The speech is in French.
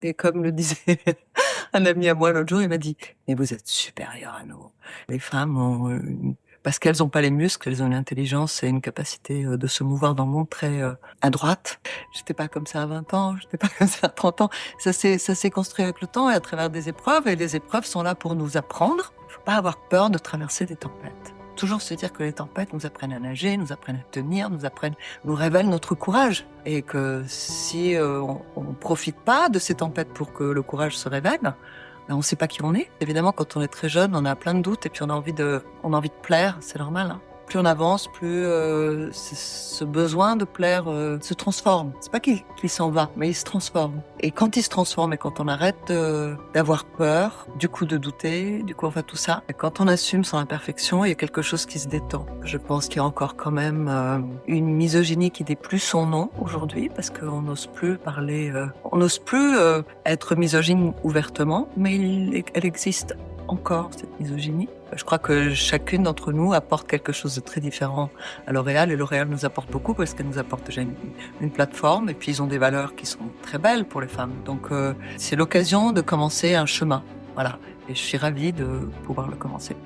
Et comme le disait un ami à moi l'autre jour, il m'a dit: «Mais vous êtes supérieures à nous. Les femmes ont, une parce qu'elles ont pas les muscles, elles ont une intelligence et une capacité, de se mouvoir dans le monde très, à droite». J'étais pas comme ça à 20 ans, j'étais pas comme ça à 30 ans. Ça s'est construit avec le temps et à travers des épreuves et les épreuves sont là pour nous apprendre. Faut pas avoir peur de traverser des tempêtes. Toujours se dire que les tempêtes nous apprennent à nager, nous apprennent à tenir, nous révèlent notre courage et que si, on profite pas de ces tempêtes pour que le courage se révèle, ben, on sait pas qui on est. Évidemment, quand on est très jeune, on a plein de doutes et puis on a envie de plaire, c'est normal, hein. Plus on avance, plus, ce besoin de plaire, se transforme. C'est pas qu'il s'en va, mais il se transforme. Et quand il se transforme et quand on arrête, d'avoir peur, du coup de douter, du coup enfin tout ça, et quand on assume son imperfection, il y a quelque chose qui se détend. Je pense qu'il y a encore quand même, une misogynie qui dit plus son nom aujourd'hui parce qu'on n'ose plus parler, on n'ose plus, être misogyne ouvertement, mais elle existe encore cette misogynie. Je crois que chacune d'entre nous apporte quelque chose de très différent à L'Oréal et L'Oréal nous apporte beaucoup parce qu'elle nous apporte déjà une plateforme et puis ils ont des valeurs qui sont très belles pour les femmes. Donc c'est l'occasion de commencer un chemin. Voilà. Et je suis ravie de pouvoir le commencer.